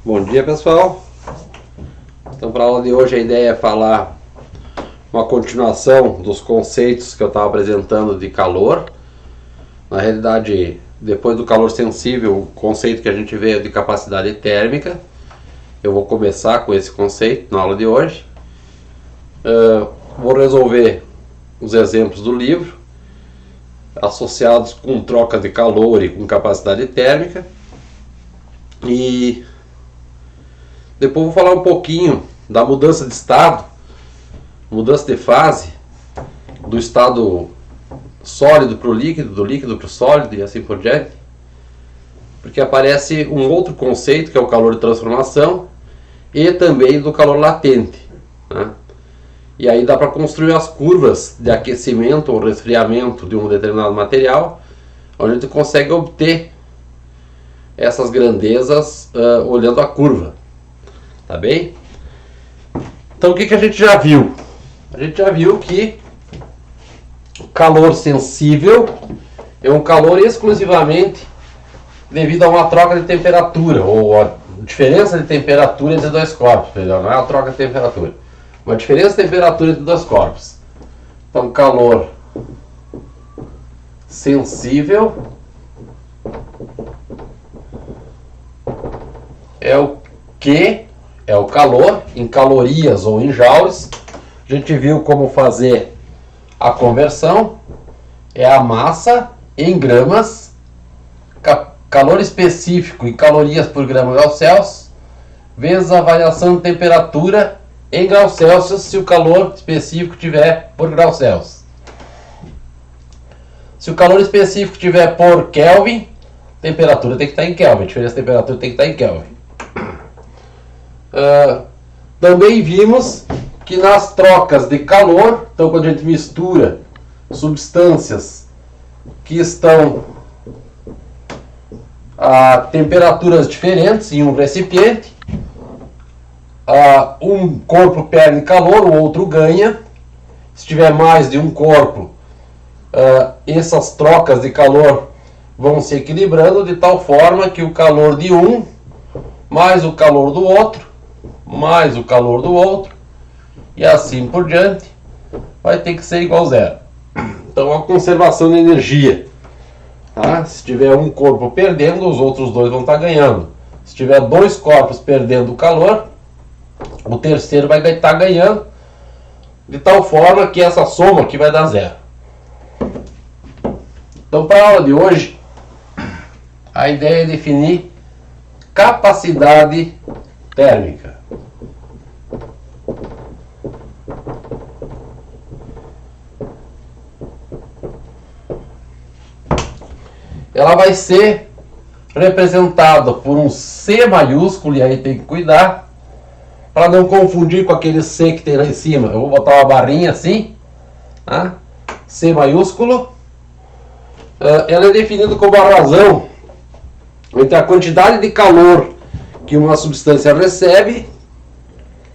Bom dia, pessoal. Então, para a aula de hoje a ideia é falar uma continuação dos conceitos que eu estava apresentando de calor. Na realidade, depois do calor sensível, o conceito que a gente vê é de capacidade térmica. Eu vou começar com esse conceito na aula de hoje. Vou resolver os exemplos do livro associados com troca de calor e com capacidade térmica. E depois vou falar um pouquinho da mudança de estado, mudança de fase, do estado sólido para o líquido, do líquido para o sólido e assim por diante. Porque aparece um outro conceito que é o calor de transformação e também do calor latente, né? E aí dá para construir as curvas de aquecimento ou resfriamento de um determinado material, onde a gente consegue obter essas grandezas olhando a curva. Tá bem? Então o que a gente já viu? A gente já viu que o calor sensível é um calor exclusivamente devido a uma troca de temperatura, ou a diferença de temperatura entre dois corpos, melhor, não é a troca de temperatura, uma diferença de temperatura entre dois corpos. Então calor sensível é o que? É o calor em calorias ou em joules. A gente viu como fazer a conversão. É a massa em gramas, calor específico em calorias por grama grau Celsius, vezes a variação de temperatura em graus Celsius, se o calor específico tiver por grau Celsius. Se o calor específico tiver por Kelvin, temperatura tem que estar em Kelvin, a diferença de temperatura tem que estar em Kelvin. Também vimos que nas trocas de calor, então quando a gente mistura substâncias que estão a temperaturas diferentes em um recipiente, um corpo perde calor, o outro ganha. Se tiver mais de um corpo, essas trocas de calor vão se equilibrando de tal forma que o calor de um mais o calor do outro mais o calor do outro e assim por diante vai ter que ser igual a zero. Então a conservação de energia, tá? Se tiver um corpo perdendo, os outros dois vão estar ganhando. Se tiver dois corpos perdendo o calor, o terceiro vai estar ganhando, de tal forma que essa soma aqui vai dar zero. Então para a aula de hoje a ideia é definir capacidade térmica. Ela vai ser representada por um C maiúsculo, e aí tem que cuidar para não confundir com aquele C que tem lá em cima. Eu vou botar uma barrinha assim, tá? C maiúsculo. Ela é definida como a razão entre a quantidade de calor que uma substância recebe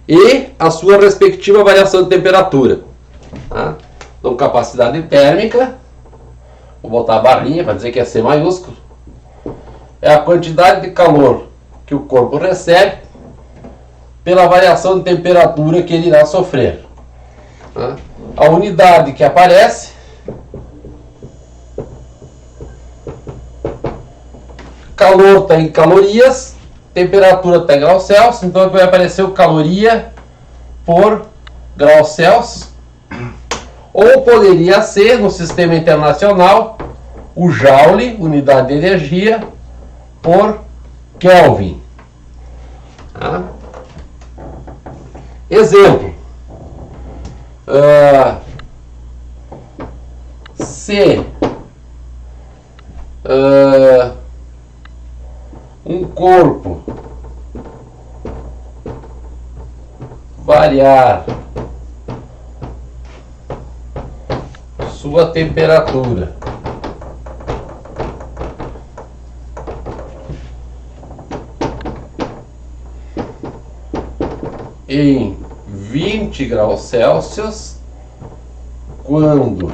e a sua respectiva variação de temperatura, tá? Então capacidade térmica, vou botar a barrinha para dizer que é C maiúsculo, é a quantidade de calor que o corpo recebe pela variação de temperatura que ele irá sofrer, tá? A unidade que aparece calor está em calorias, temperatura está em graus Celsius, então vai aparecer o caloria por grau Celsius. Ou poderia ser, no sistema internacional, o joule, unidade de energia, por Kelvin. Tá? Exemplo. Se um corpo variar sua temperatura em 20 graus Celsius quando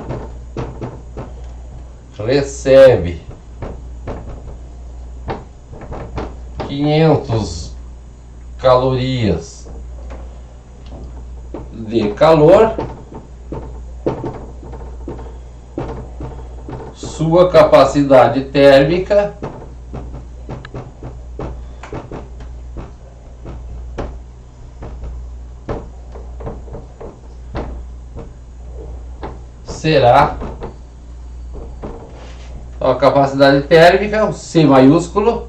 recebe 500 calorias de calor, sua capacidade térmica será a capacidade térmica, C maiúsculo,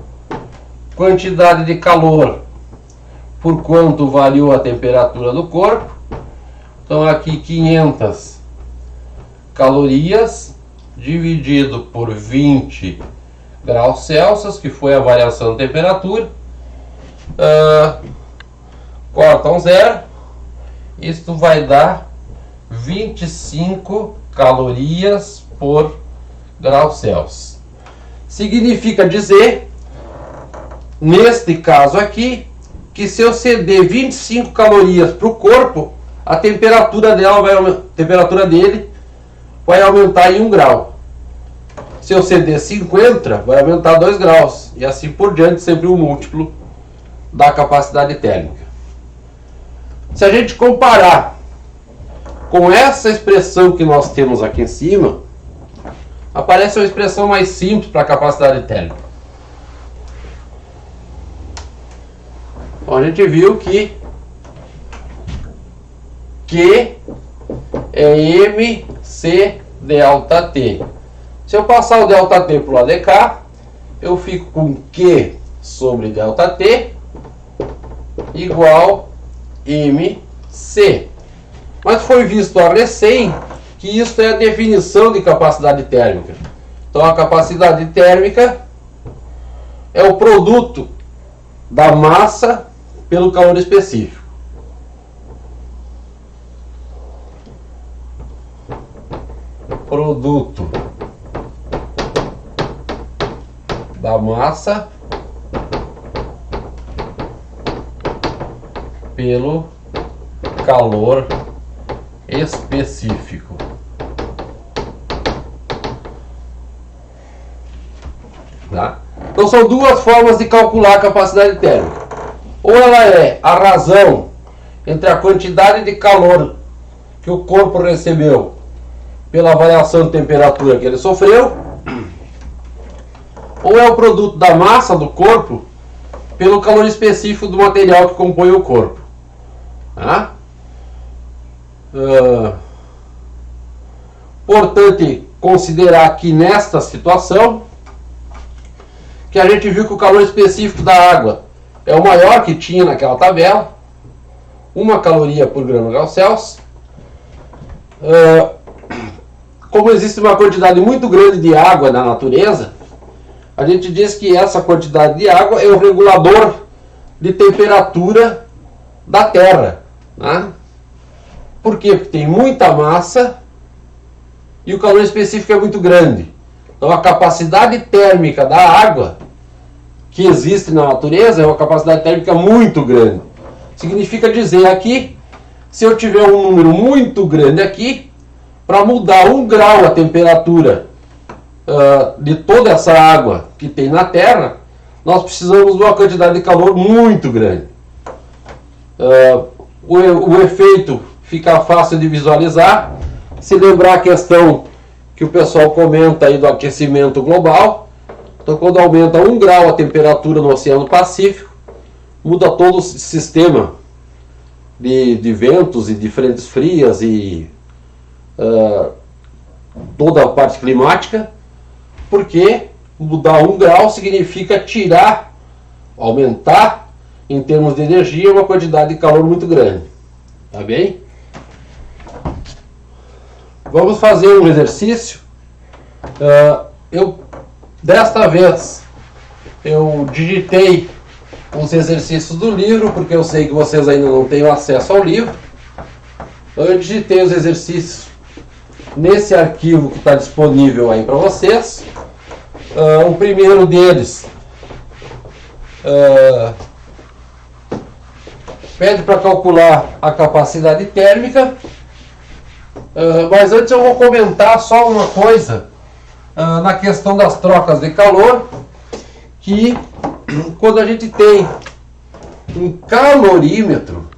quantidade de calor por quanto variou a temperatura do corpo. Então aqui 500 calorias dividido por 20 graus Celsius, que foi a variação de temperatura, corta um zero, isto vai dar 25 calorias por grau Celsius. Significa dizer, neste caso aqui, que se eu ceder 25 calorias para o corpo, a temperatura dele vai aumentar em 1 grau. Se eu ceder 50, vai aumentar 2 graus. E assim por diante, sempre um múltiplo da capacidade térmica. Se a gente comparar com essa expressão que nós temos aqui em cima, aparece uma expressão mais simples para a capacidade térmica. Bom, a gente viu que Q é MC delta T. Se eu passar o delta T para o lado de cá, eu fico com Q sobre delta T igual MC. Mas foi visto a recém que isso é a definição de capacidade térmica. Então a capacidade térmica é o produto da massa pelo calor específico. Produto da massa pelo calor específico. Tá? Então são duas formas de calcular a capacidade térmica. Ou ela é a razão entre a quantidade de calor que o corpo recebeu pela variação de temperatura que ele sofreu, ou é o produto da massa do corpo pelo calor específico do material que compõe o corpo. Tá? Importante considerar que nesta situação, que a gente viu que o calor específico da água é o maior que tinha naquela tabela, 1 caloria por grama grau Celsius. Como existe uma quantidade muito grande de água na natureza, a gente diz que essa quantidade de água é o regulador de temperatura da Terra. Né? Por quê? Porque tem muita massa e o calor específico é muito grande. Então a capacidade térmica da água que existe na natureza é uma capacidade térmica muito grande. Significa dizer aqui, se eu tiver um número muito grande aqui, para mudar 1 grau a temperatura de toda essa água que tem na Terra, nós precisamos de uma quantidade de calor muito grande. O efeito fica fácil de visualizar. Se lembrar a questão que o pessoal comenta aí do aquecimento global. Então, quando aumenta 1 grau a temperatura no Oceano Pacífico, muda todo o sistema de ventos e de frentes frias e toda a parte climática, porque mudar 1 grau significa tirar, aumentar em termos de energia uma quantidade de calor muito grande. Tá bem? Vamos fazer um exercício. Desta vez eu digitei os exercícios do livro, porque eu sei que vocês ainda não têm acesso ao livro. Então eu digitei os exercícios nesse arquivo que está disponível aí para vocês. O primeiro deles pede para calcular a capacidade térmica. Mas antes eu vou comentar só uma coisa na questão das trocas de calor, que quando a gente tem um calorímetro,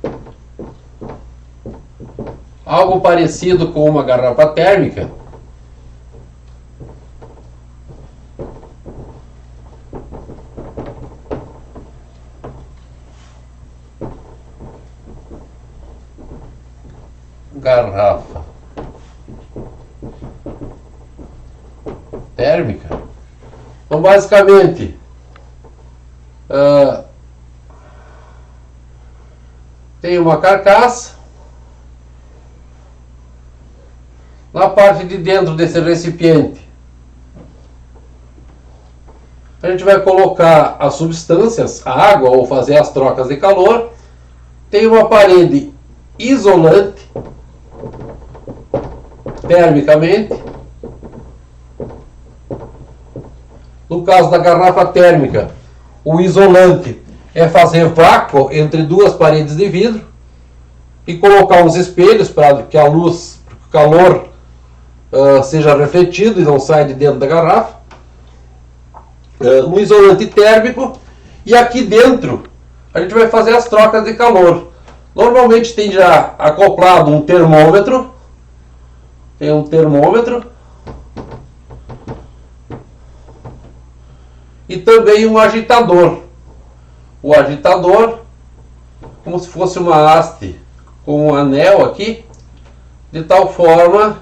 algo parecido com uma garrafa térmica, garrafa térmica. Então, basicamente, tem uma carcaça. Na parte de dentro desse recipiente, a gente vai colocar as substâncias, a água, ou fazer as trocas de calor. Tem uma parede isolante termicamente. No caso da garrafa térmica, o isolante é fazer vácuo entre duas paredes de vidro e colocar uns espelhos para que a luz, o calor seja refletido e não saia de dentro da garrafa. Um isolante térmico, e aqui dentro a gente vai fazer as trocas de calor. Normalmente tem já acoplado um termômetro. Tem um termômetro e também um agitador. O agitador, como se fosse uma haste com um anel aqui, de tal forma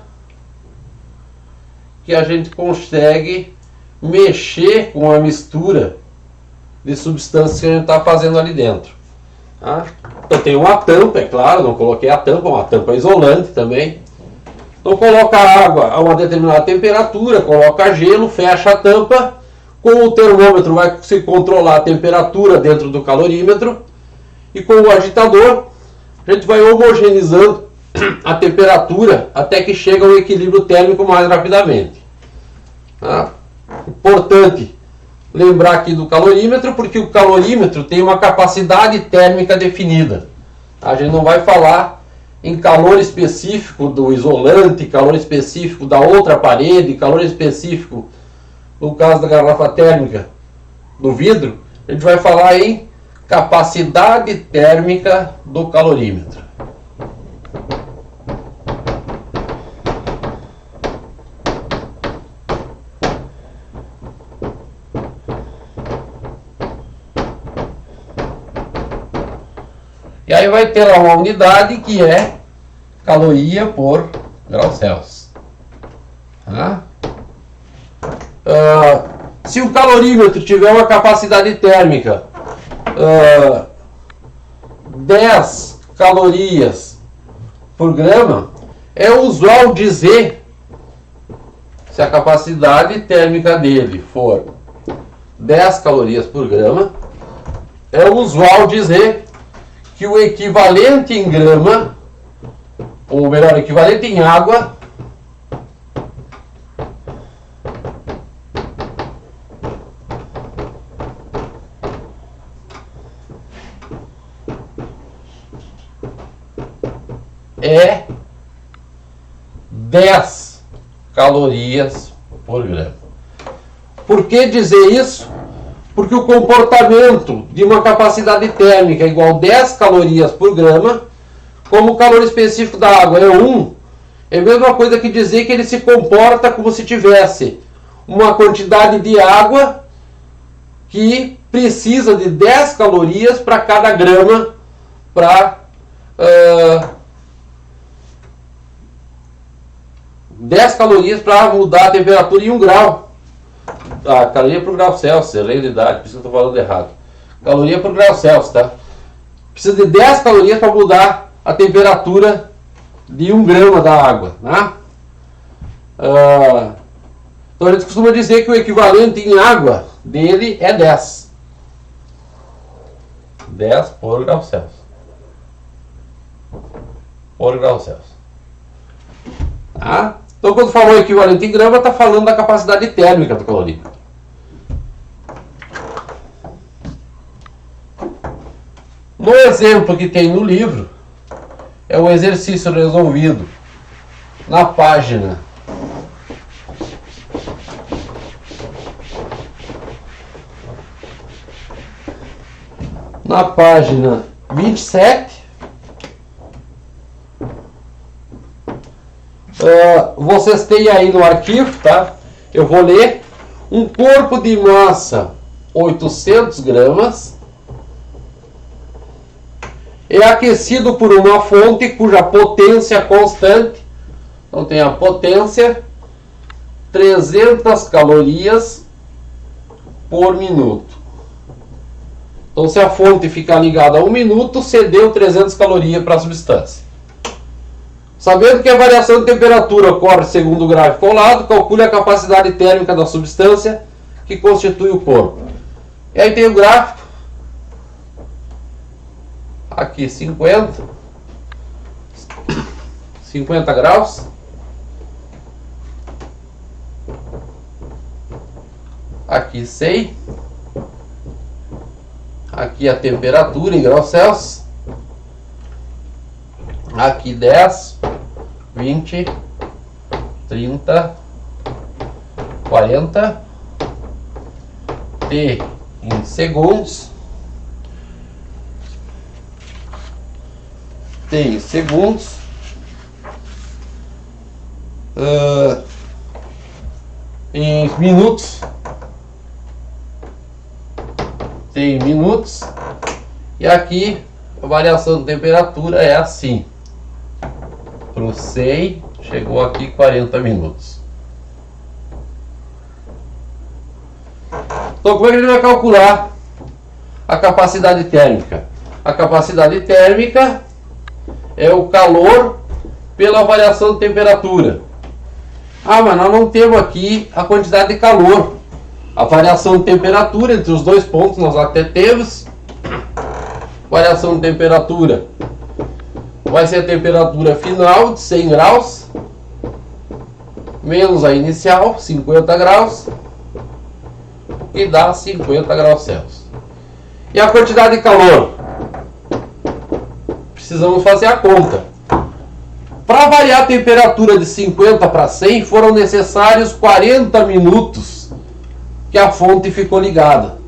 que a gente consegue mexer com a mistura de substâncias que a gente está fazendo ali dentro. Tá? Então tem uma tampa, é claro, não coloquei a tampa, uma tampa isolante também. Então coloca a água a uma determinada temperatura, coloca gelo, fecha a tampa. Com o termômetro vai se controlar a temperatura dentro do calorímetro. E com o agitador a gente vai homogeneizando a temperatura até que chega ao equilíbrio térmico mais rapidamente. Tá? Importante lembrar aqui do calorímetro, porque o calorímetro tem uma capacidade térmica definida. A gente não vai falar em calor específico do isolante, calor específico da outra parede, calor específico, no caso da garrafa térmica, do vidro. A gente vai falar em capacidade térmica do calorímetro. E aí vai ter lá uma unidade que é caloria por grau Celsius. Tá? Se o calorímetro tiver uma capacidade térmica 10 calorias por grama, é usual dizer, se a capacidade térmica dele for 10 calorias por grama, é usual dizer que o equivalente em grama, ou melhor, o equivalente em água, é 10 calorias por grama. Por que dizer isso? Porque o comportamento de uma capacidade térmica igual a 10 calorias por grama, como o calor específico da água é 1, é a mesma coisa que dizer que ele se comporta como se tivesse uma quantidade de água que precisa de 10 calorias para cada grama para 10 calorias para mudar a temperatura em 1 grau. A caloria por grau Celsius, é realidade, por isso que eu estou falando errado. Caloria por grau Celsius, tá? Precisa de 10 calorias para mudar a temperatura de 1 grama da água, tá? Então a gente costuma dizer que o equivalente em água dele é 10. 10 por grau Celsius. Por grau Celsius. Tá? Então, quando falou equivalente em grama, está falando da capacidade térmica do calorímetro. No exemplo que tem no livro, é o exercício resolvido na página Na página 27, vocês têm aí no arquivo, tá? Eu vou ler. Um corpo de massa 800 gramas é aquecido por uma fonte cuja potência constante, então tem a potência 300 calorias por minuto. Então, se a fonte ficar ligada a 1 minuto, cedeu 300 calorias para a substância. Sabendo que a variação de temperatura ocorre segundo o gráfico ao lado, calcule a capacidade térmica da substância que constitui o corpo. E aí tem o gráfico. Aqui 50 graus. Aqui 100. Aqui a temperatura em graus Celsius. Aqui 10, 20, 30, 40. T em segundos. T em segundos. Em minutos. T em minutos. E aqui a variação de temperatura é assim. Para o 100, chegou aqui 40 minutos. Então, como é que a gente vai calcular a capacidade térmica? A capacidade térmica é o calor pela variação de temperatura. Ah, mas nós não temos aqui a quantidade de calor. A variação de temperatura entre os dois pontos nós até temos. Variação de temperatura vai ser a temperatura final de 100 graus menos a inicial, 50 graus, que dá 50 graus Celsius. E a quantidade de calor? Precisamos fazer a conta. Para variar a temperatura de 50 para 100, foram necessários 40 minutos que a fonte ficou ligada.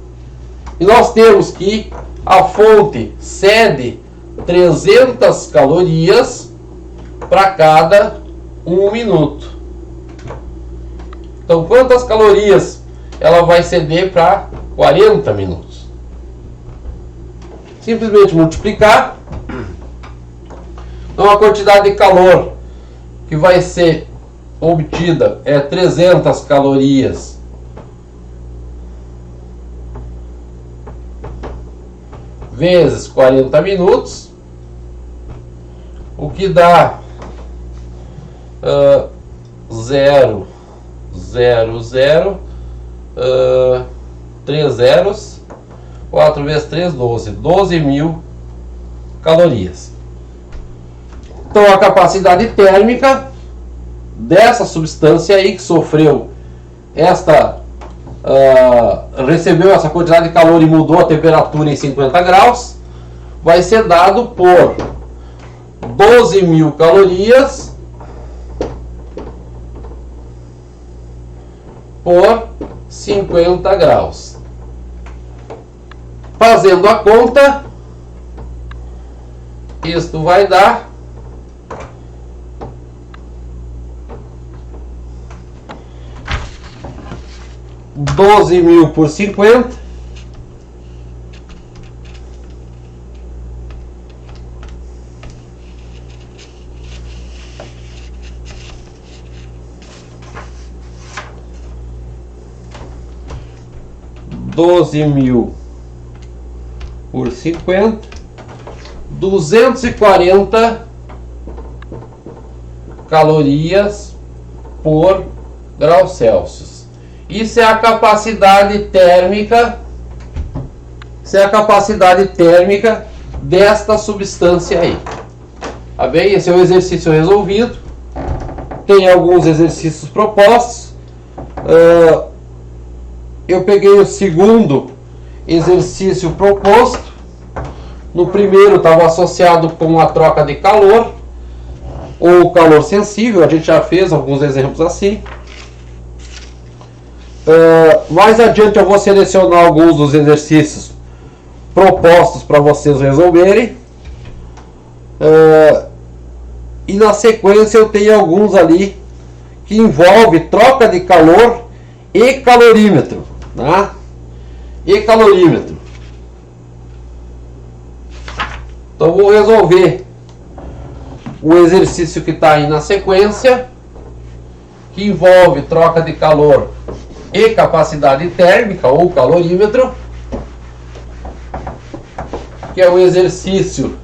E nós temos que a fonte cede 300 calorias para cada 1 minuto. Então, quantas calorias ela vai ceder para 40 minutos? Simplesmente multiplicar. Então, a quantidade de calor que vai ser obtida é 300 calorias vezes 40 minutos, o que dá 0, 0, 0, 3 zeros, 4 vezes 3, 12, 12.000 calorias. Então a capacidade térmica dessa substância aí que sofreu recebeu essa quantidade de calor e mudou a temperatura em 50 graus, vai ser dado por 12.000 calorias por 50 graus. Fazendo a conta, isto vai dar 12.000 por 50. Por 50, 240 calorias por grau Celsius. Isso é a capacidade térmica. Isso é a capacidade térmica desta substância aí. Tá bem? Esse é o exercício resolvido. Tem alguns exercícios propostos. Eu peguei o segundo exercício proposto. No primeiro estava associado com a troca de calor ou calor sensível. A gente já fez alguns exemplos assim. Mais adiante eu vou selecionar alguns dos exercícios propostos para vocês resolverem. E na sequência eu tenho alguns ali que envolve troca de calor e calorímetro, tá? E calorímetro. Então vou resolver o exercício que está aí na sequência, que envolve troca de calor e capacidade térmica ou calorímetro, que é o exercício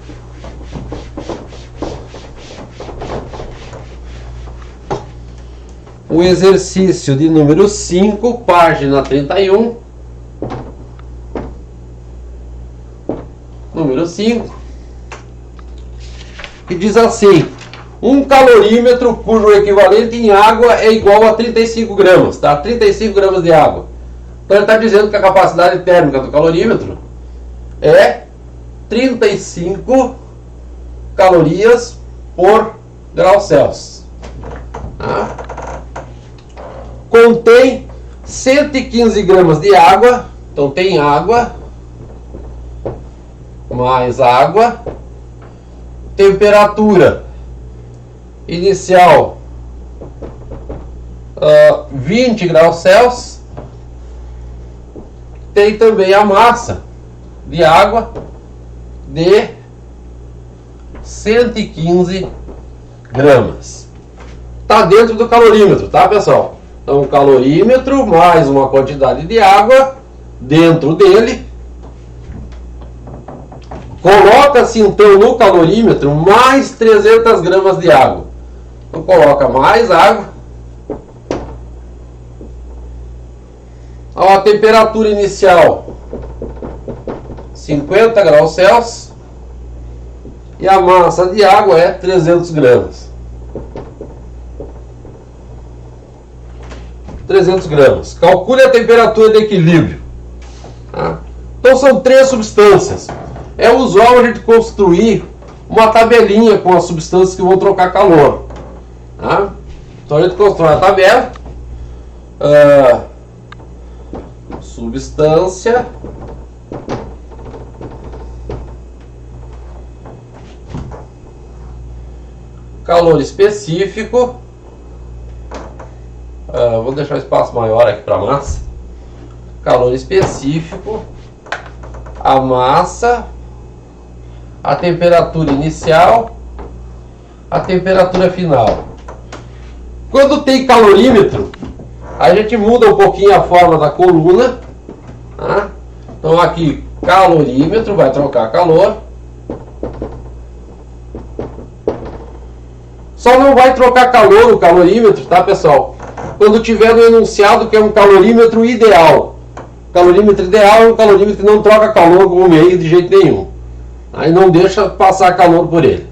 de número 5, página 31. Número 5. Que diz assim: um calorímetro cujo equivalente em água é igual a 35 gramas, tá? 35 gramas de água. Então ele está dizendo que a capacidade térmica do calorímetro é 35 calorias por grau Celsius. Tá? Contém 115 gramas de água, então tem água, mais água, temperatura inicial 20 graus Celsius, tem também a massa de água de 115 gramas. Está dentro do calorímetro, tá, pessoal? Então, o calorímetro mais uma quantidade de água dentro dele. Coloca-se então no calorímetro mais 300 gramas de água. Então, coloca mais água. A temperatura inicial 50 graus Celsius. E a massa de água é 300 gramas. 300 gramas. Calcule a temperatura de equilíbrio. Tá? Então são 3 substâncias. É usual a gente construir uma tabelinha com as substâncias que vão trocar calor. Tá? Então a gente constrói a tabela. Substância. Calor específico. Vou deixar um espaço maior aqui para a massa. Calor específico. A massa. A temperatura inicial. A temperatura final. Quando tem calorímetro, a gente muda um pouquinho a forma da coluna. Tá? Então aqui, calorímetro, vai trocar calor. Só não vai trocar calor o calorímetro, tá, pessoal? Quando tiver no enunciado que é um calorímetro ideal. O calorímetro ideal é um calorímetro que não troca calor com o meio de jeito nenhum. Aí não deixa passar calor por ele.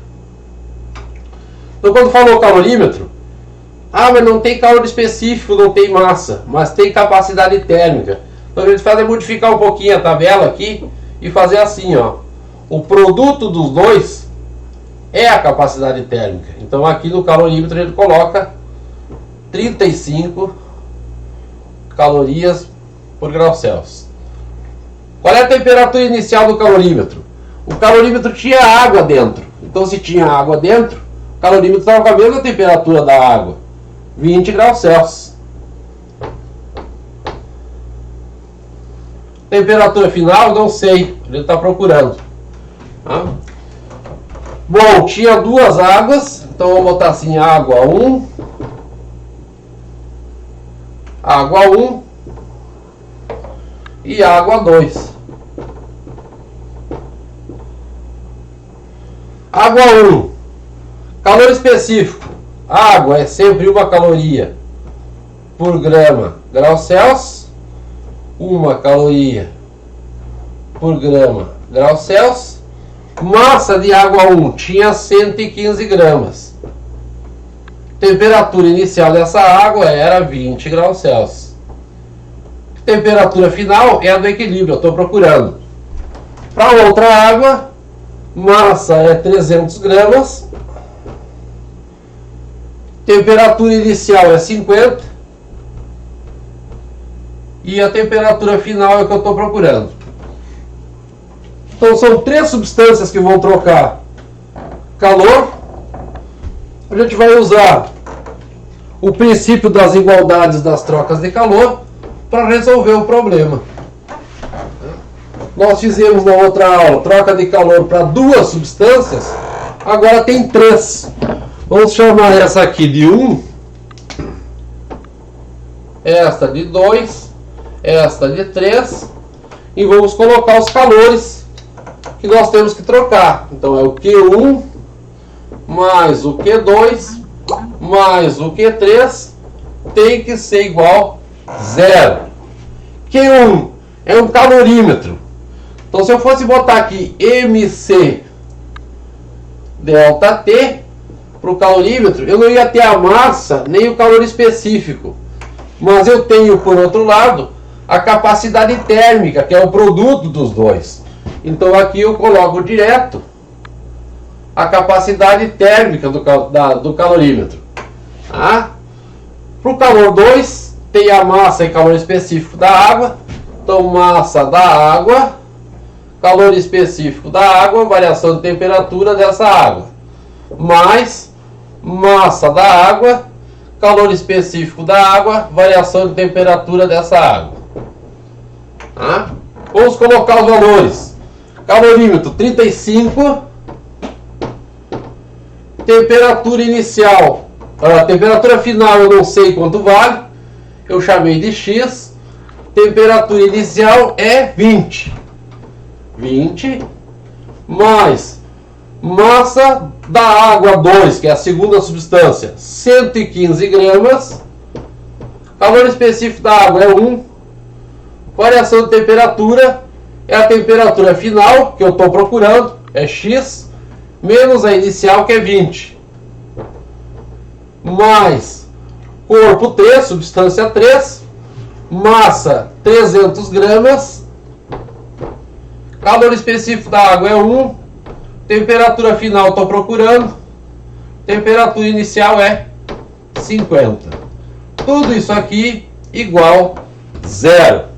Então quando falou calorímetro, mas não tem calor específico, não tem massa, mas tem capacidade térmica. Então a gente faz é modificar um pouquinho a tabela aqui e fazer assim, ó. O produto dos dois é a capacidade térmica. Então aqui no calorímetro a gente coloca 35 calorias por grau Celsius. Qual é a temperatura inicial do calorímetro? O calorímetro tinha água dentro. Então se tinha água dentro, o calorímetro estava com a mesma temperatura da água. 20 graus Celsius. Temperatura final, não sei. A gente está procurando. Tá? Bom, tinha 2 águas. Então vou botar assim, água 1. Água 1. E água 2. Água 1. Calor específico. Água é sempre 1 caloria por grama grau Celsius. 1 caloria por grama grau Celsius. Massa de água 1 tinha 115 gramas. Temperatura inicial dessa água era 20 graus Celsius. Temperatura final é a do equilíbrio, eu estou procurando. Para outra água, massa é 300 gramas. Temperatura inicial é 50. E a temperatura final é o que eu estou procurando. Então são 3 substâncias que vão trocar calor. A gente vai usar o princípio das igualdades das trocas de calor para resolver o problema. Nós fizemos na outra aula troca de calor para 2 substâncias, agora tem 3. Vamos chamar essa aqui de 1, esta de 2, esta de 3, e vamos colocar os calores que nós temos que trocar. Então é o Q1 mais o Q2 mais o Q3 tem que ser igual a 0. Q1 é um calorímetro. Então se eu fosse botar aqui MC delta T para o calorímetro, eu não ia ter a massa nem o calor específico. Mas eu tenho, por outro lado, a capacidade térmica, que é o produto dos dois. Então aqui eu coloco direto a capacidade térmica do calorímetro. Tá? Para o calor 2, tem a massa e calor específico da água. Então massa da água, calor específico da água, variação de temperatura dessa água, mais massa da água, calor específico da água, variação de temperatura dessa água. Tá? Vamos colocar os valores. Calorímetro 35, temperatura inicial, a temperatura final eu não sei quanto vale, eu chamei de X, temperatura inicial é 20 mais massa da água 2, que é a segunda substância, 115 gramas, calor específico da água é 1, variação de temperatura é a temperatura final que eu estou procurando, é X, menos a inicial que é 20, mais corpo 3, substância 3, massa 300 gramas, calor específico da água é 1, temperatura final estou procurando, temperatura inicial é 50. Tudo isso aqui igual 0.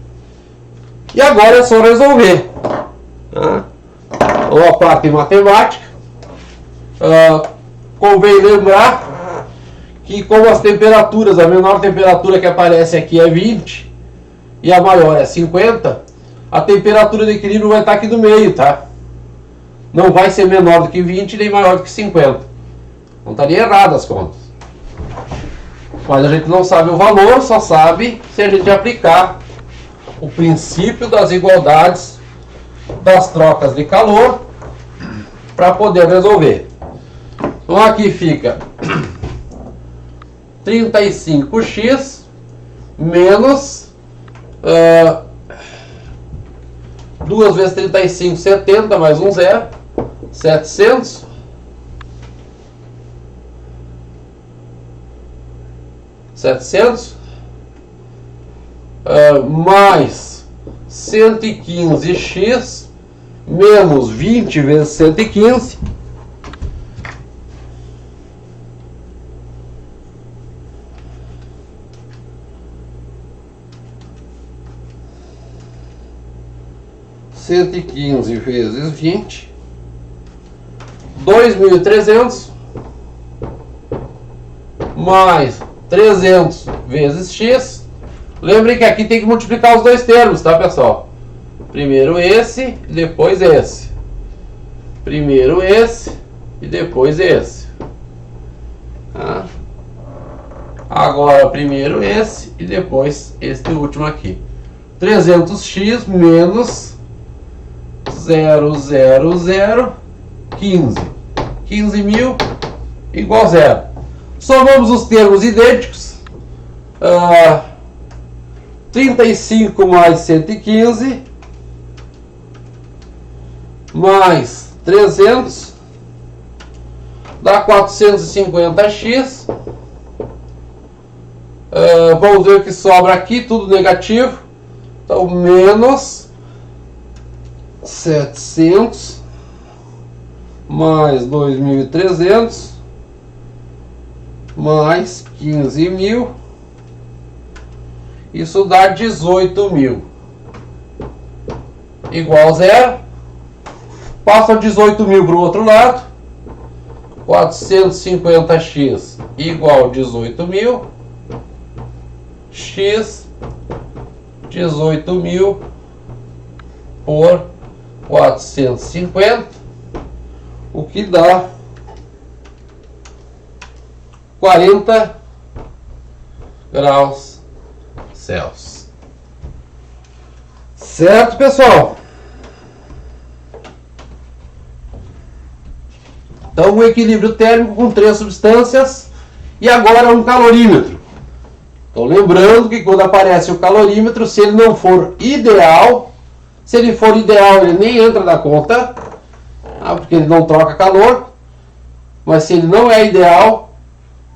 E agora é só resolver. Ou a parte matemática. Convém lembrar que como as temperaturas, a menor temperatura que aparece aqui é 20 e a maior é 50, a temperatura de equilíbrio vai estar aqui no meio, tá? Não vai ser menor do que 20 nem maior do que 50. Não estaria errado as contas. Mas a gente não sabe o valor, só sabe se a gente aplicar o princípio das igualdades das trocas de calor para poder resolver. Então aqui fica 35x menos 2 vezes 35, 70, mais um zero, 700. Mais 115x menos 20 vezes 115. vezes 20, 2.300, mais 300 vezes x. Lembrem que aqui tem que multiplicar os dois termos, tá, pessoal? Primeiro esse, depois esse. Primeiro esse e depois esse. Tá? Agora primeiro esse e depois este último aqui. 300x menos 0,0015. 15.000 igual 0. Somamos os termos idênticos. 35 mais 115 mais 300 dá 450x. Vamos ver o que sobra aqui, tudo negativo. Então, menos 700 mais 2.300 mais 15.000. Isso dá 18.000 igual 0. Passa 18.000 para o outro lado. 450x igual a 18.000. X 18.000 por 450, o que dá 40 graus Celsius. Certo, pessoal? Então, um equilíbrio térmico com 3 substâncias e agora um calorímetro. Então, lembrando que quando aparece o calorímetro, se ele não for ideal, se ele for ideal, ele nem entra na conta, porque ele não troca calor. Mas se ele não é ideal,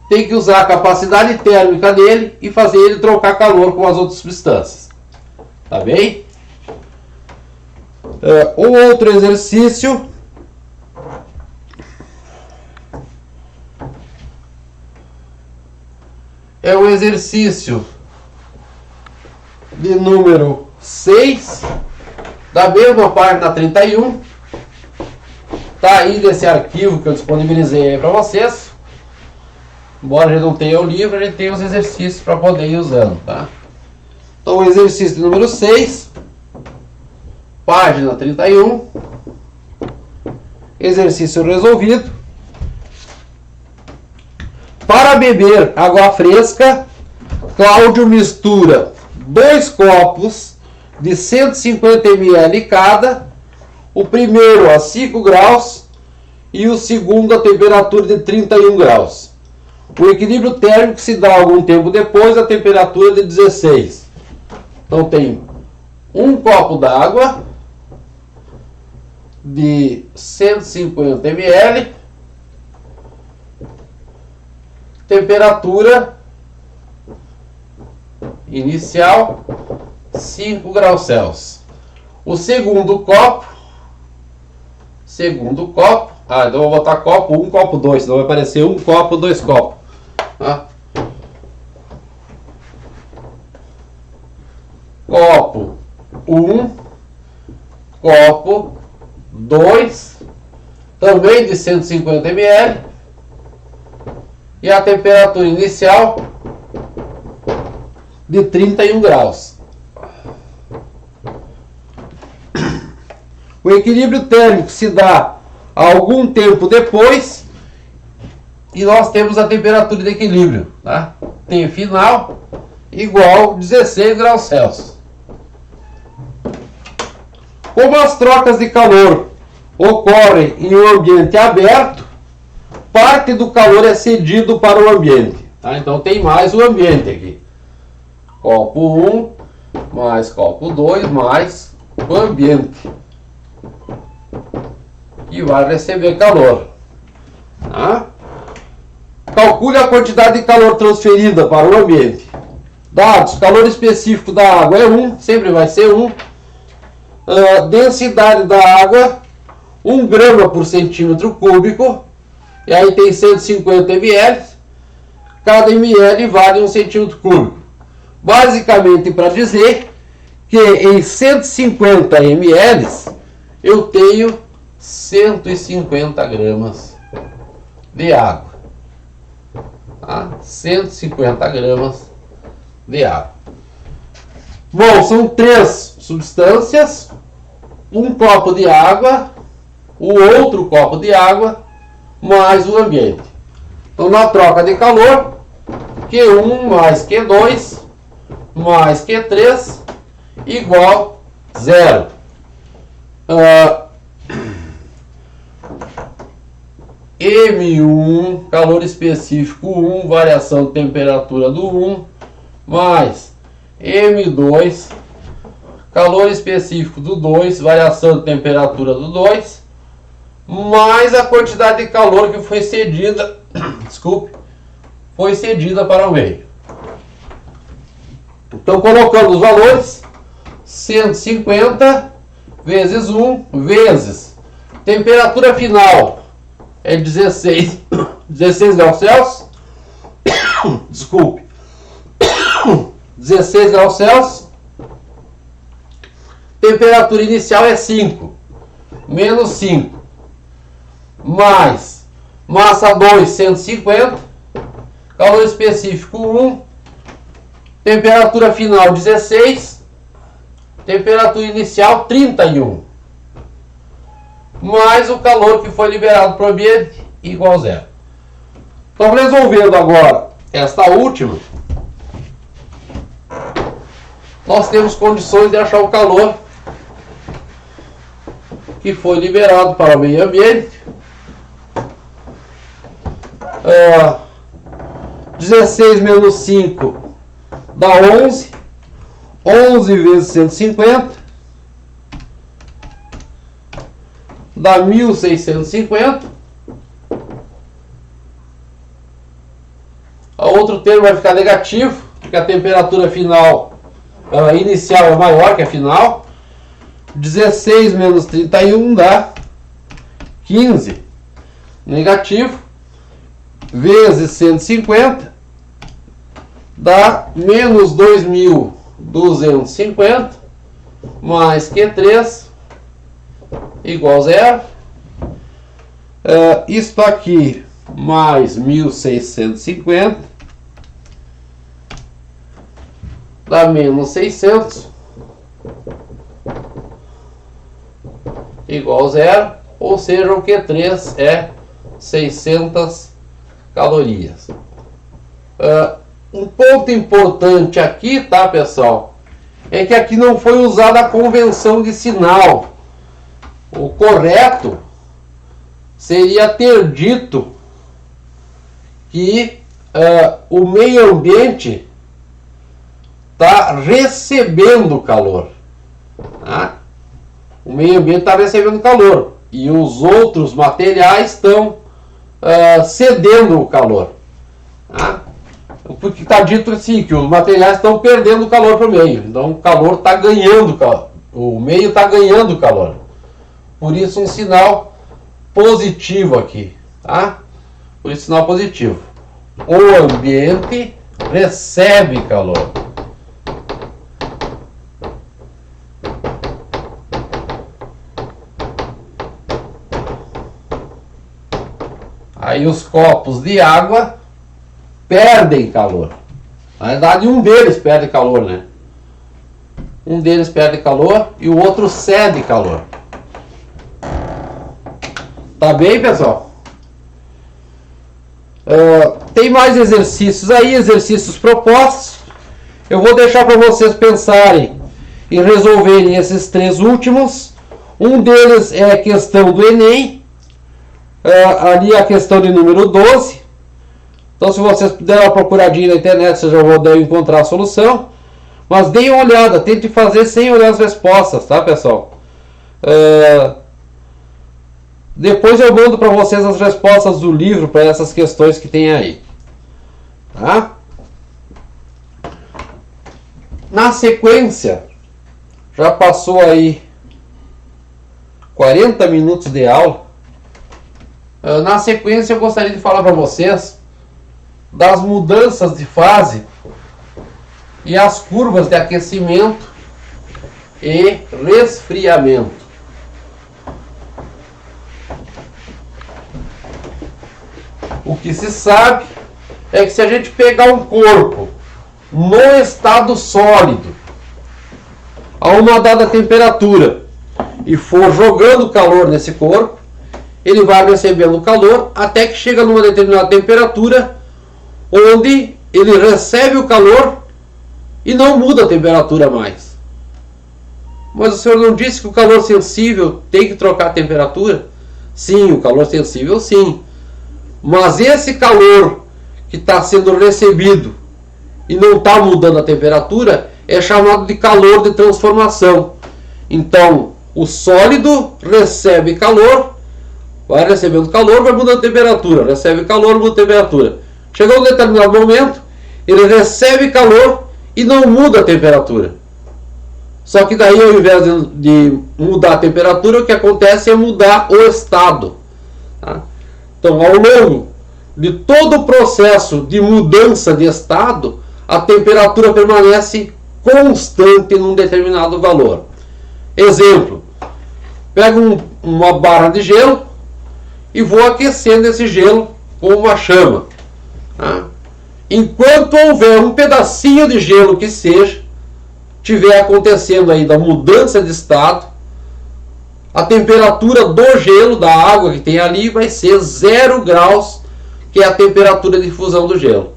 tem que usar a capacidade térmica dele e fazer ele trocar calor com as outras substâncias. Tá bem? Um outro exercício é o exercício de número 6, da mesma página 31. Tá aí nesse arquivo que eu disponibilizei aí para vocês. Embora a gente não tenha o livro, a gente tem os exercícios para poder ir usando, tá? Então, o exercício de número 6, página 31. Exercício resolvido. Para beber água fresca, Cláudio mistura 2 copos de 150 ml cada, o primeiro a 5 graus e o segundo a temperatura de 31 graus. O equilíbrio térmico se dá algum tempo depois a temperatura de 16. Então tem um copo d'água de 150 ml, temperatura inicial 5 graus Celsius. O segundo copo, então eu vou botar copo 1, copo 2, senão vai aparecer um copo, 2 copos. Tá? Copo 1, copo 2, também de 150 ml, e a temperatura inicial de 31 graus. O equilíbrio térmico se dá algum tempo depois e nós temos a temperatura de equilíbrio, tá? Tem final igual 16 graus Celsius. Como as trocas de calor ocorrem em um ambiente aberto, parte do calor é cedido para o ambiente. Tá? Então tem mais o ambiente aqui. Copo 1 mais copo 2 mais o ambiente, que vai receber calor. Tá? Calcule a quantidade de calor transferida para o ambiente. Dados: calor específico da água é 1, sempre vai ser 1. Densidade da água, 1 grama por centímetro cúbico. E aí tem 150 ml. Cada ml vale 1 centímetro cúbico. Basicamente para dizer que em 150 ml eu tenho 150 gramas de água. Tá? 150 gramas de água. Bom, são 3 substâncias, um copo de água, o outro copo de água, mais o ambiente. Então, na troca de calor, Q1 mais Q2 mais Q3 igual 0. M1, calor específico 1, variação de temperatura do 1, mais M2, calor específico do 2, variação de temperatura do 2, mais a quantidade de calor que foi cedida, foi cedida para o meio. Então, colocando os valores, 150 vezes 1 vezes temperatura final é 16 graus Celsius. Desculpe. 16 graus Celsius. Temperatura inicial é 5. menos 5, mais massa 2, 150, calor específico 1, temperatura final 16, temperatura inicial 31, mais o calor que foi liberado para o ambiente igual a zero. Então, resolvendo agora esta última, nós temos condições de achar o calor que foi liberado para o meio ambiente. 16 menos 5 dá 11. 11 vezes 150 dá 1650. O outro termo vai ficar negativo, porque a temperatura final inicial é maior que a final. 16 menos 31 dá 15. Negativo. Vezes 150 dá menos 2.250 mais Q3 igual a zero. Isto aqui mais 1.650 dá menos 600 igual a zero, ou seja, o Q3 é 600 calorias. Um ponto importante aqui, tá, pessoal, é que aqui não foi usada a convenção de sinal. O correto seria ter dito que o meio ambiente está recebendo calor. Tá? O meio ambiente está recebendo calor e os outros materiais estão cedendo o calor. Tá? Porque está dito assim, que os materiais estão perdendo calor para o meio. Então o calor está ganhando, o meio está ganhando calor. Por isso um sinal positivo aqui. Tá? Por isso sinal positivo. O ambiente recebe calor. Aí os copos de água perdem calor. Na verdade, um deles perde calor, né? Um deles perde calor e o outro cede calor. Tá bem, pessoal? Tem mais exercícios aí, exercícios propostos. Eu vou deixar para vocês pensarem e resolverem esses três últimos. Um deles é a questão do Enem. Ali a questão de número 12. Então, se vocês derem uma procuradinha na internet, vocês já vão encontrar a solução. Mas deem uma olhada, tente fazer sem olhar as respostas, tá, pessoal? Depois eu mando para vocês as respostas do livro para essas questões que tem aí. Tá? Na sequência, já passou aí 40 minutos de aula. Na sequência, eu gostaria de falar para vocês das mudanças de fase e as curvas de aquecimento e resfriamento. O que se sabe é que se a gente pegar um corpo no estado sólido a uma dada temperatura e for jogando calor nesse corpo, ele vai recebendo calor até que chega numa determinada temperatura onde ele recebe o calor e não muda a temperatura mais. Mas o senhor não disse que o calor sensível tem que trocar a temperatura? Sim, o calor sensível sim. Mas esse calor que está sendo recebido e não está mudando a temperatura é chamado de calor de transformação. Então, o sólido recebe calor, vai recebendo calor, vai mudando a temperatura, recebe calor, muda a temperatura. Chegou um determinado momento, ele recebe calor e não muda a temperatura. Só que daí, ao invés de mudar a temperatura, o que acontece é mudar o estado. Tá? Então, ao longo de todo o processo de mudança de estado, a temperatura permanece constante num determinado valor. Exemplo, Pego uma barra de gelo e vou aquecendo esse gelo com uma chama. Tá? Enquanto houver um pedacinho de gelo que seja, tiver acontecendo aí da mudança de estado, a temperatura do gelo, da água que tem ali, vai ser 0 graus, que é a temperatura de fusão do gelo.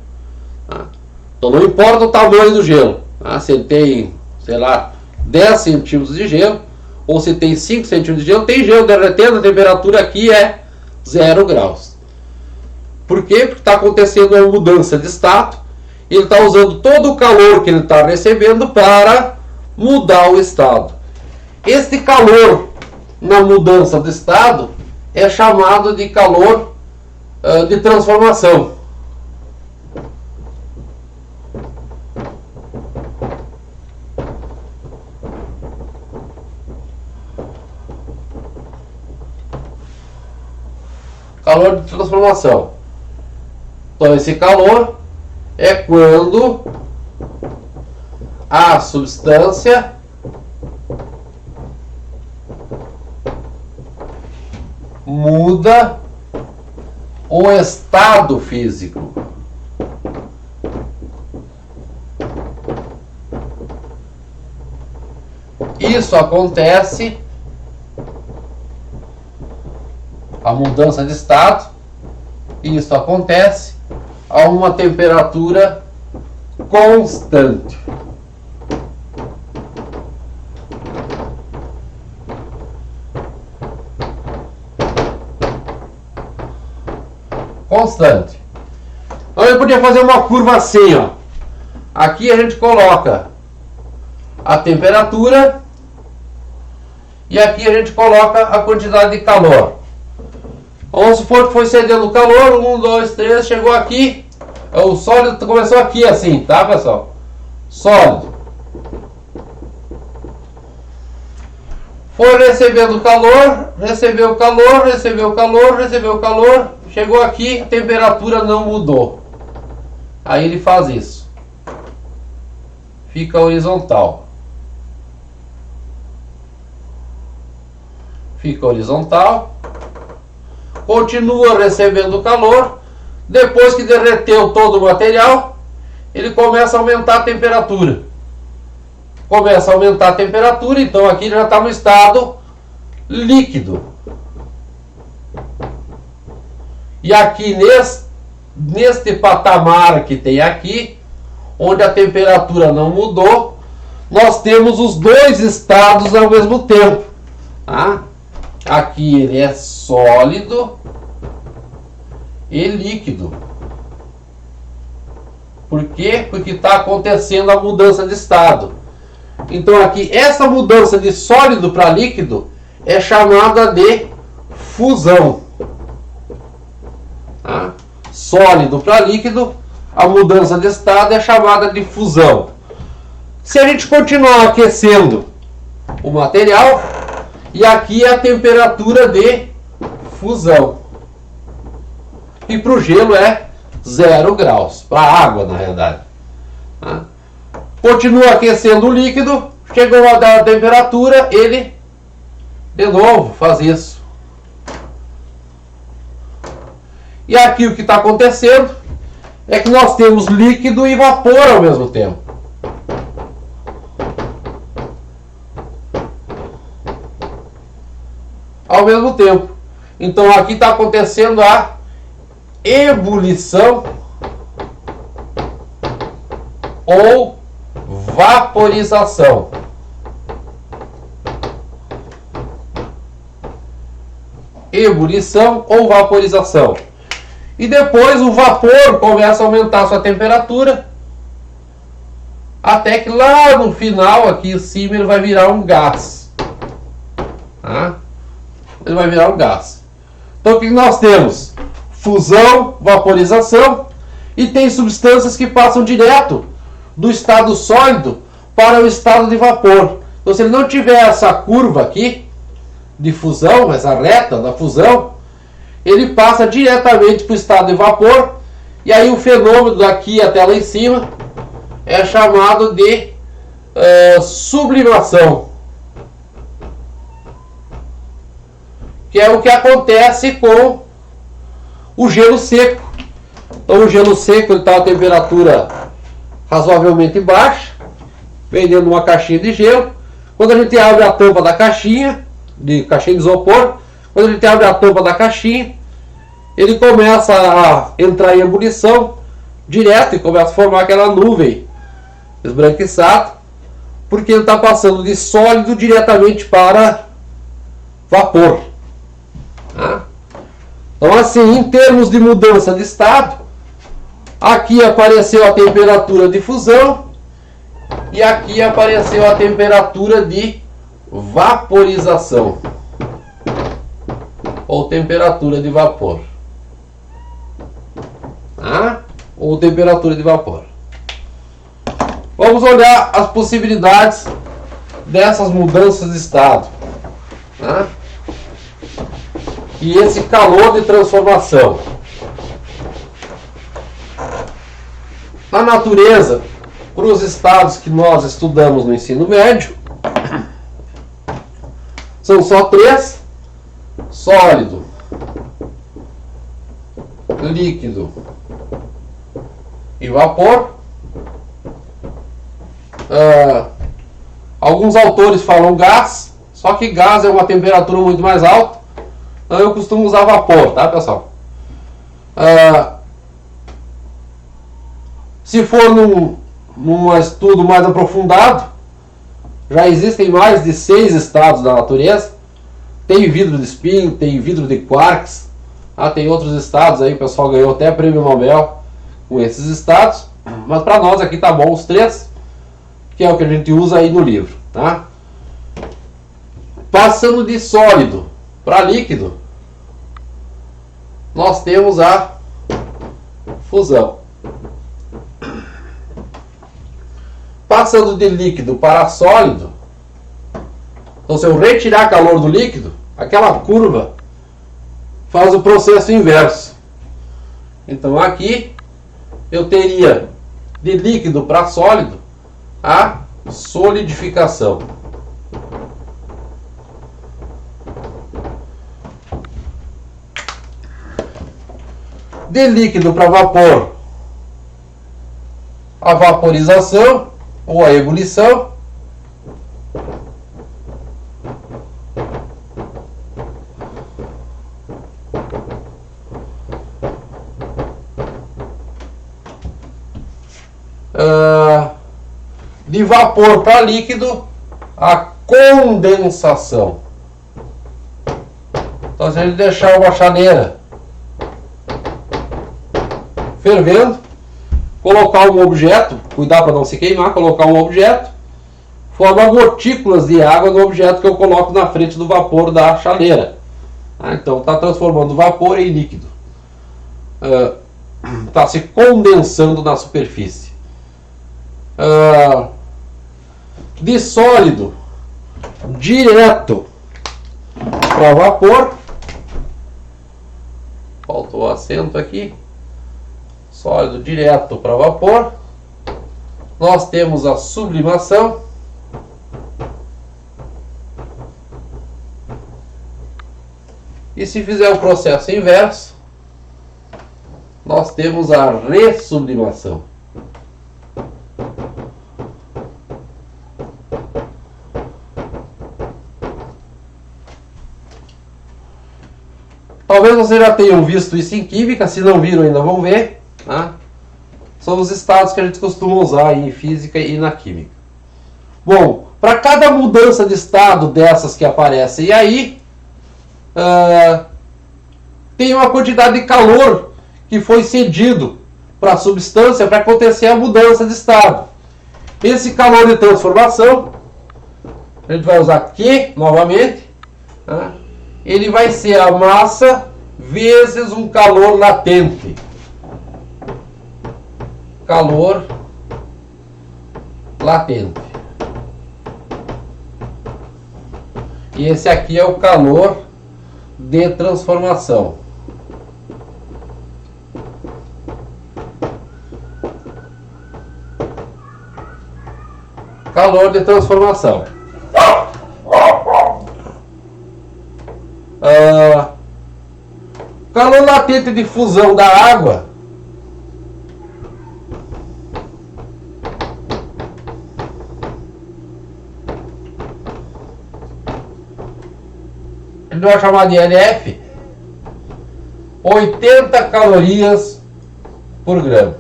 Tá? Então não importa o tamanho do gelo, tá? Se ele tem, sei lá, 10 centímetros de gelo, ou se tem 5 centímetros de gelo, tem gelo derretendo, a temperatura aqui é 0 graus. Por quê? Porque está acontecendo uma mudança de estado, e ele está usando todo o calor que ele está recebendo para mudar o estado. Este calor na mudança de estado é chamado de calor de transformação. Calor de transformação. Então esse calor é quando a substância muda o estado físico. Isso acontece, a mudança de estado, isso acontece a uma temperatura constante. Constante. Então eu podia fazer uma curva assim, ó. Aqui a gente coloca a temperatura e aqui a gente coloca a quantidade de calor. Vamos supor que foi cedendo o calor, 1, 2, 3, chegou aqui, o sólido começou aqui assim, tá pessoal? Sólido. Foi recebendo calor, recebeu calor, recebeu calor, recebeu calor, chegou aqui, a temperatura não mudou. Aí ele faz isso. Fica horizontal. Fica horizontal. Continua recebendo calor. Depois que derreteu todo o material, ele começa a aumentar a temperatura. Começa a aumentar a temperatura, então aqui já está no estado líquido. E aqui neste patamar que tem aqui, onde a temperatura não mudou, nós temos os dois estados ao mesmo tempo. Tá? Aqui ele é sólido e líquido. Por quê? Porque está acontecendo a mudança de estado. Então aqui, essa mudança de sólido para líquido é chamada de fusão. Tá? Sólido para líquido, a mudança de estado é chamada de fusão. Se a gente continuar aquecendo o material, e aqui é a temperatura de fusão. E para o gelo é 0 graus, para a água na realidade. Tá? Continua aquecendo o líquido, chegou a dar a temperatura, ele de novo faz isso. E aqui o que está acontecendo é que nós temos líquido e vapor ao mesmo tempo. Ao mesmo tempo. Então aqui está acontecendo a ebulição ou vaporização. Ebulição ou vaporização. E depois o vapor começa a aumentar sua temperatura, até que lá no final, aqui em cima, ele vai virar um gás. Tá? Ele vai virar um gás. Então o que nós temos? Fusão, vaporização, e tem substâncias que passam direto do estado sólido para o estado de vapor. Então se ele não tiver essa curva aqui de fusão, essa reta da fusão, ele passa diretamente para o estado de vapor, e aí o fenômeno daqui até lá em cima é chamado de sublimação. que é o que acontece com o gelo seco. Então o gelo seco está a temperatura razoavelmente baixa, vem dentro de uma caixinha de gelo. Quando a gente abre a tampa da caixinha de isopor, quando a gente abre a tampa da caixinha, ele começa a entrar em ebulição direto e começa a formar aquela nuvem esbranquiçada, porque ele está passando de sólido diretamente para vapor. Então, assim, em termos de mudança de estado, aqui apareceu a temperatura de fusão e aqui apareceu a temperatura de vaporização ou temperatura de vapor. Ou temperatura de vapor. Vamos olhar as possibilidades dessas mudanças de estado. E esse calor de transformação. Na natureza, para os estados que nós estudamos no ensino médio, são só 3: sólido, líquido e vapor. Alguns autores falam gás, só que gás é uma temperatura muito mais alta, então eu costumo usar vapor, tá, pessoal? Se for num estudo mais aprofundado, já existem mais de 6 estados da natureza. Tem vidro de spin, tem vidro de quarks, tem outros estados aí, o pessoal ganhou até prêmio Nobel com esses estados, mas para nós aqui tá bom os 3, que é o que a gente usa aí no livro, tá? Passando de sólido para líquido, nós temos a fusão. Passando de líquido para sólido, então se eu retirar calor do líquido, aquela curva faz o processo inverso. Então aqui eu teria de líquido para sólido a solidificação. De líquido para vapor, a vaporização ou a ebulição. De vapor para líquido, a condensação. Então, se a gente deixar uma chaleira fervendo, colocar um objeto, cuidar para não se queimar, colocar um objeto, forma gotículas de água no objeto que eu coloco na frente do vapor da chaleira. Então está transformando vapor em líquido. Está se condensando na superfície. De sólido direto para vapor, faltou o acento aqui. Sólido direto para vapor, nós temos a sublimação. E se fizer o processo inverso, nós temos a ressublimação. Talvez vocês já tenham visto isso em química, se não viram ainda vão ver. São os estados que a gente costuma usar em física e na química. Bom, para cada mudança de estado dessas que aparecem aí, tem uma quantidade de calor que foi cedido para a substância para acontecer a mudança de estado. Esse calor de transformação, a gente vai usar Q novamente, ele vai ser a massa vezes um calor latente. Calor latente. E esse aqui é o calor de transformação. Calor de transformação. Calor latente de fusão da água ele vai chamar de LF, 80 calorias por grama.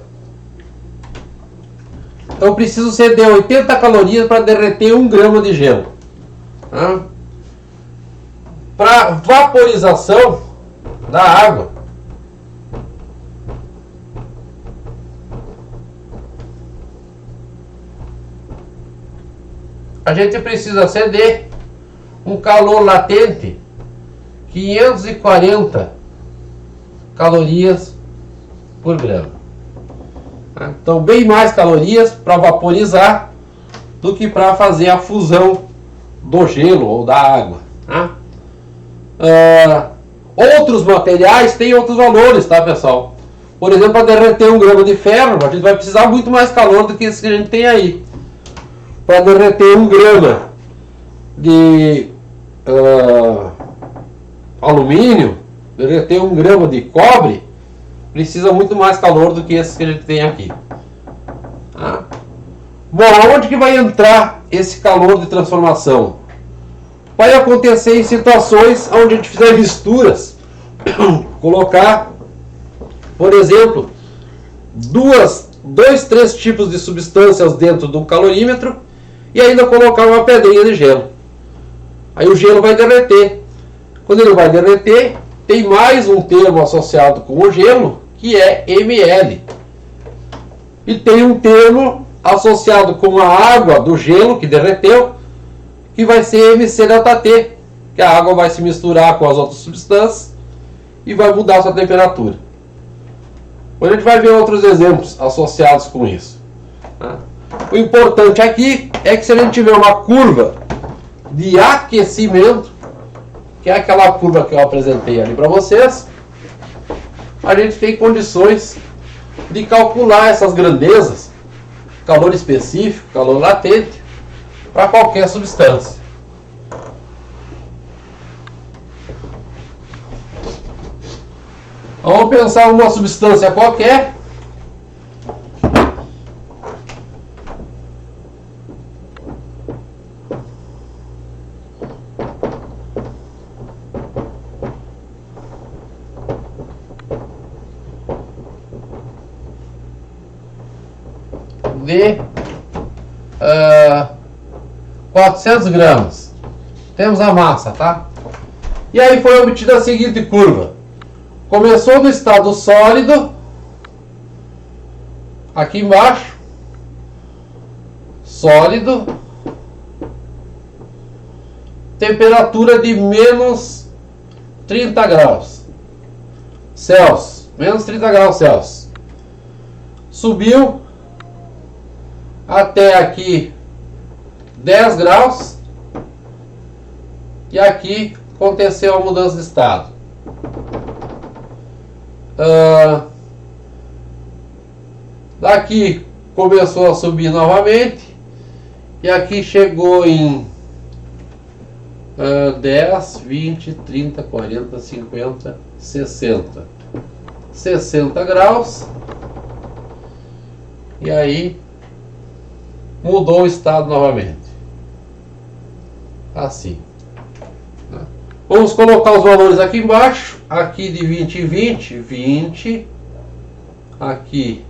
Então eu preciso ceder 80 calorias para derreter 1 grama de gelo. Para vaporização da água, a gente precisa ceder um calor latente 540 calorias por grama. Então bem mais calorias para vaporizar do que para fazer a fusão do gelo ou da água. Outros materiais têm outros valores, tá, pessoal? Por exemplo, para derreter 1 grama de ferro, a gente vai precisar muito mais calor do que esse que a gente tem aí. Para derreter 1 grama de alumínio, derreter 1 grama de cobre, precisa muito mais calor do que esse que a gente tem aqui. Bom, aonde que vai entrar esse calor de transformação? Vai acontecer em situações onde a gente fizer misturas, colocar, por exemplo, 3 tipos de substâncias dentro do calorímetro e ainda colocar uma pedrinha de gelo. Aí o gelo vai derreter. Quando ele vai derreter, tem mais um termo associado com o gelo, que é ml. E tem um termo associado com a água do gelo que derreteu, que vai ser mc-ΔT, que a água vai se misturar com as outras substâncias e vai mudar a sua temperatura. Hoje a gente vai ver outros exemplos associados com isso. O importante aqui é que se a gente tiver uma curva de aquecimento, que é aquela curva que eu apresentei ali para vocês, a gente tem condições de calcular essas grandezas, calor específico, calor latente, para qualquer substância. Vamos pensar uma substância qualquer. De 400 gramas. Temos a massa, tá? E aí foi obtida a seguinte curva. Começou no estado sólido, aqui embaixo, sólido, temperatura de menos 30 graus Celsius, menos 30 graus Celsius. Subiu até aqui 10 graus e aqui aconteceu a mudança de estado. Daqui começou a subir novamente e aqui chegou em 10, 20, 30, 40, 50, 60 graus e aí mudou o estado novamente, assim. Vamos colocar os valores aqui embaixo, aqui de 20 em 20, 20, aqui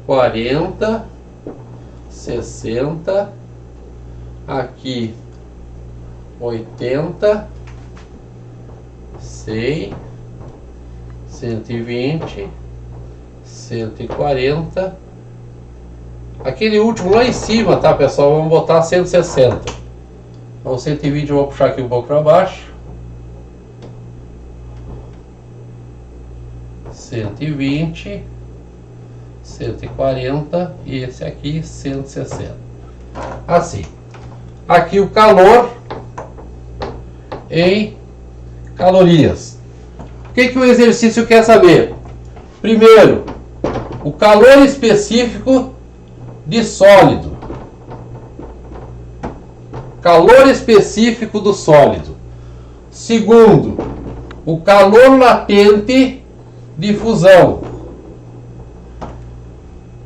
40, 60, aqui 80, 100, 120, 140, aquele último lá em cima, tá, pessoal? Vamos botar 160. Então 120 eu vou puxar aqui um pouco para baixo. 120, 140 e esse aqui 160. Assim. Aqui o calor em calorias. O que o exercício quer saber? Primeiro, o calor específico de sólido. Calor específico do sólido. Segundo, o calor latente de fusão.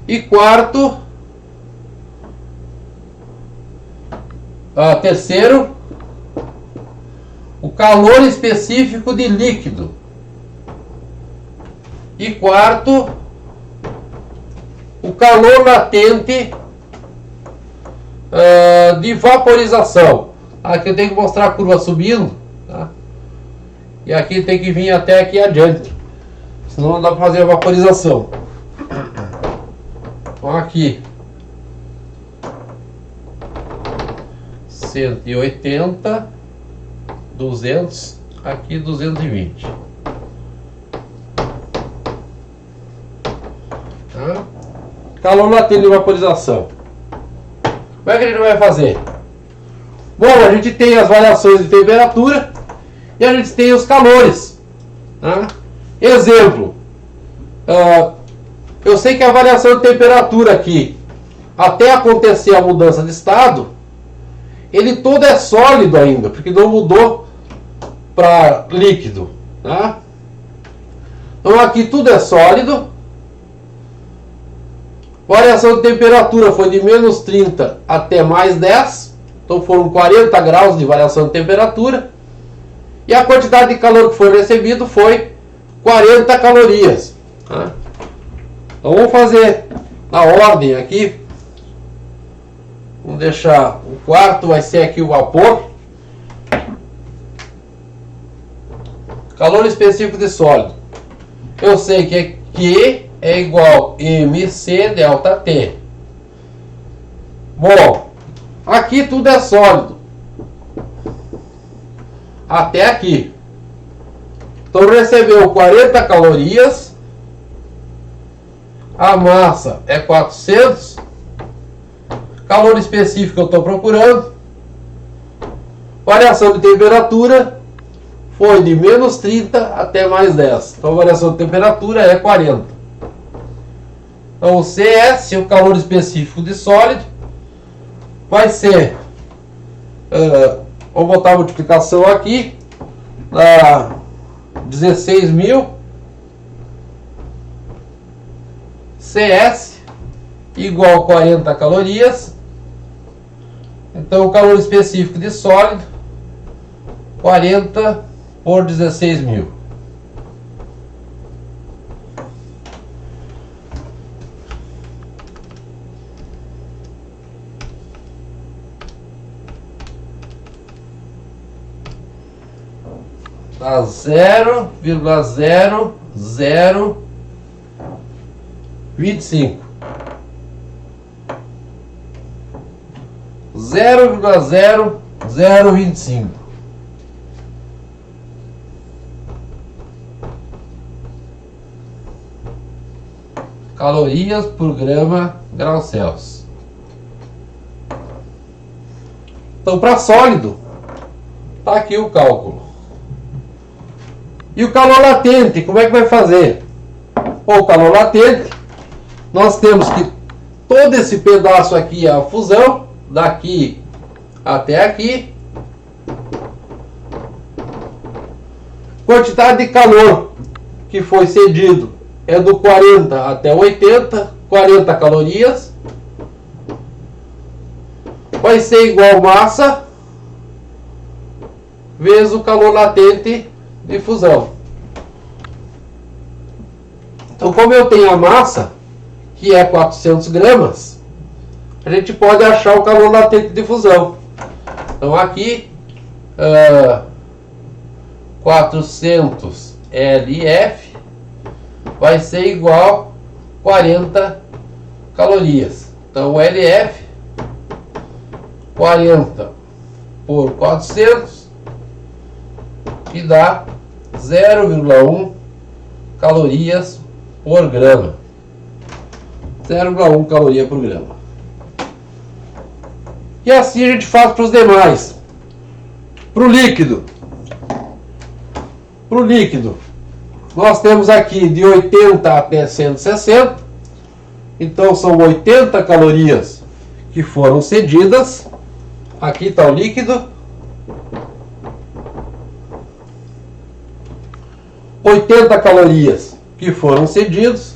E quarto, terceiro, o calor específico de líquido. E quarto, o calor latente de vaporização. Aqui eu tenho que mostrar a curva subindo, tá? E aqui tem que vir até aqui adiante, senão não dá para fazer a vaporização. Então aqui 180, 200, aqui 220. Tá? Calor latente de vaporização. Como é que a gente vai fazer? Bom, a gente tem as variações de temperatura e a gente tem os calores. Tá? Exemplo, eu sei que a variação de temperatura aqui, até acontecer a mudança de estado, ele todo é sólido ainda, porque não mudou para líquido. Tá? Então aqui tudo é sólido. Variação de temperatura foi de menos 30 até mais 10. Então foram 40 graus de variação de temperatura. E a quantidade de calor que foi recebido foi 40 calorias. Tá? Então vamos fazer na ordem aqui. Vamos deixar o quarto, vai ser aqui o vapor. Calor específico de sólido. Eu sei que Q é igual a MC delta T. Bom, aqui tudo é sólido. Até aqui. Então recebeu 40 calorias. A massa é 400. Calor específico eu estou procurando. Variação de temperatura foi de menos 30 até mais 10. Então a variação de temperatura é 40. Então o CS, o calor específico de sólido, vai ser, vou botar a multiplicação aqui, 16.000 CS igual a 40 calorias. Então o calor específico de sólido, 40 por 16.000. Dá 0,0025. 0,0025. Calorias por grama grau Celsius. Então, para sólido, tá aqui o cálculo. E o calor latente, como é que vai fazer? O calor latente, nós temos que todo esse pedaço aqui é a fusão, daqui até aqui. Quantidade de calor que foi cedido é do 40 até 80, 40 calorias. Vai ser igual massa vezes o calor latente de fusão. Então, como eu tenho a massa, que é 400 gramas, a gente pode achar o calor latente de fusão. Então aqui 400 LF vai ser igual a 40 calorias. Então o LF 40 por 400 que dá 0,1 calorias por grama. 0,1 caloria por grama. E assim a gente faz para os demais. Para o líquido. Para o líquido, nós temos aqui de 80 até 160. Então são 80 calorias que foram cedidas. Aqui está o líquido. 80 calorias que foram cedidos.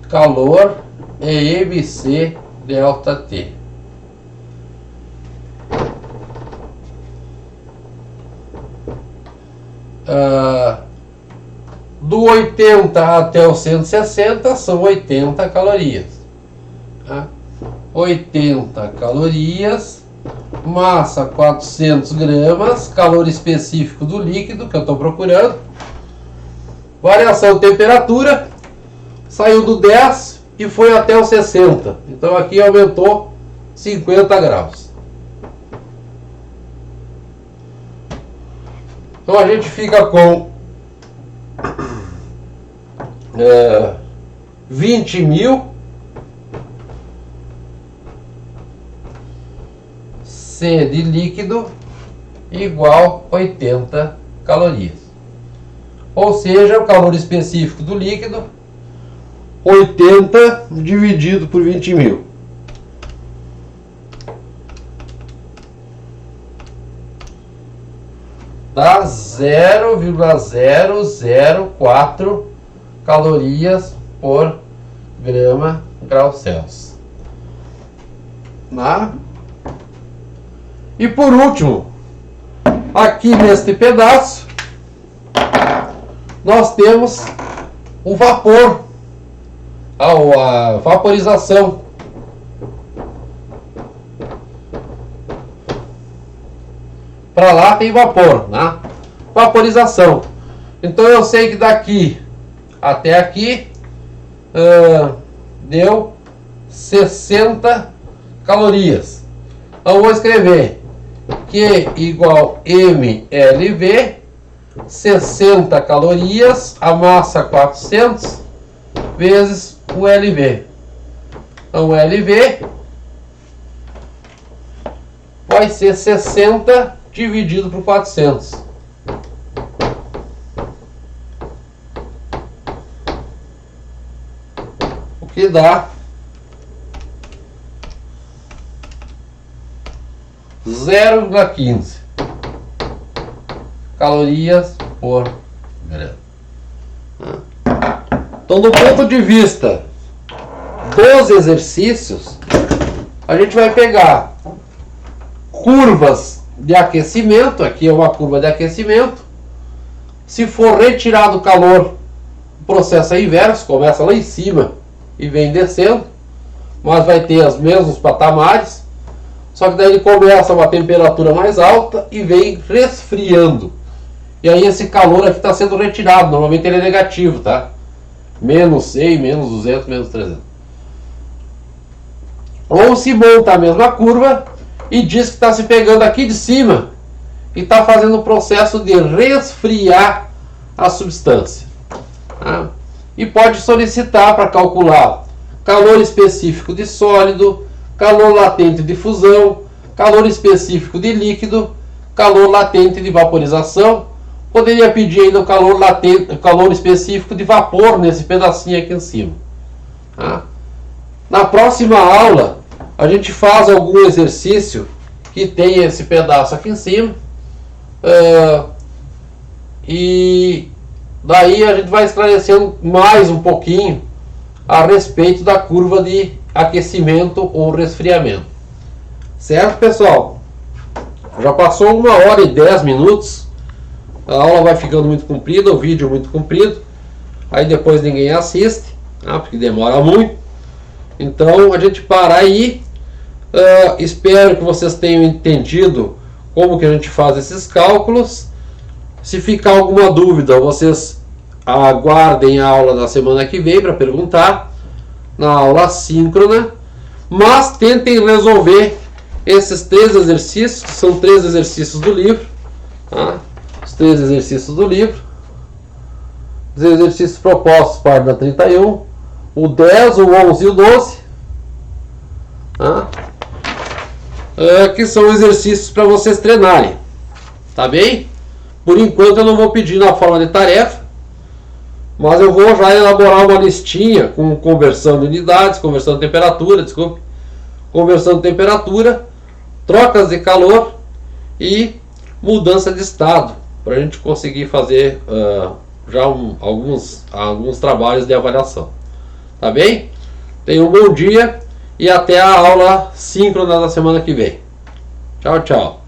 Calor é MC delta T. Do 80 até o 160 são 80 calorias. 80 calorias, massa 400 gramas, calor específico do líquido que eu estou procurando, variação de temperatura, saiu do 10 e foi até o 60. Então aqui aumentou 50 graus. Então a gente fica com 20.000 C de líquido igual 80 calorias. Ou seja, o calor específico do líquido 80 dividido por 20.000. Dá 0,004 calorias por grau Celsius. E por último, aqui neste pedaço, nós temos o vapor, a vaporização. Para lá tem vapor, né? Vaporização. Então eu sei que daqui até aqui deu 60 calorias. Então eu vou escrever Q igual mLV, 60 calorias, a massa 400 vezes o LV. Então o LV vai ser 60 dividido por 400. O que dá 0,15 calorias por grama. Então, do ponto de vista dos exercícios, a gente vai pegar curvas de aquecimento. Aqui é uma curva de aquecimento. Se for retirado o calor, o processo é inverso, começa lá em cima e vem descendo, mas vai ter os mesmos patamares, só que daí ele começa a uma temperatura mais alta e vem resfriando. E aí esse calor aqui está sendo retirado, normalmente ele é negativo, tá? Menos 100, menos 200, menos 300. Ou se monta a mesma curva e diz que está se pegando aqui de cima e está fazendo o processo de resfriar a substância. Tá? E pode solicitar para calcular calor específico de sólido, calor latente de fusão, calor específico de líquido, calor latente de vaporização. Poderia pedir ainda o calor latente, calor específico de vapor nesse pedacinho aqui em cima. Tá? Na próxima aula a gente faz algum exercício que tem esse pedaço aqui em cima, e daí a gente vai esclarecendo mais um pouquinho a respeito da curva de aquecimento ou resfriamento. Certo, pessoal? Já passou 1h e 10 minutos. A aula vai ficando muito comprida, o vídeo muito comprido. Aí depois ninguém assiste, porque demora muito. Então a gente para aí. Espero que vocês tenham entendido como que a gente faz esses cálculos. Se ficar alguma dúvida, vocês aguardem a aula da semana que vem para perguntar, na aula síncrona. Mas tentem resolver esses 3 exercícios, que são 3 exercícios do livro. Tá? Os 3 exercícios do livro. Os exercícios propostos, página 31, o 10, o 11 e o 12. Tá? Que são exercícios para vocês treinarem. Tá bem? Por enquanto eu não vou pedir na forma de tarefa, Mas eu vou já elaborar uma listinha com conversão de unidades, conversão de temperatura, desculpe, conversão de temperatura, trocas de calor e mudança de estado, para a gente conseguir fazer já alguns trabalhos de avaliação. Tá bem? Tenha um bom dia e até a aula síncrona da semana que vem. Tchau, tchau.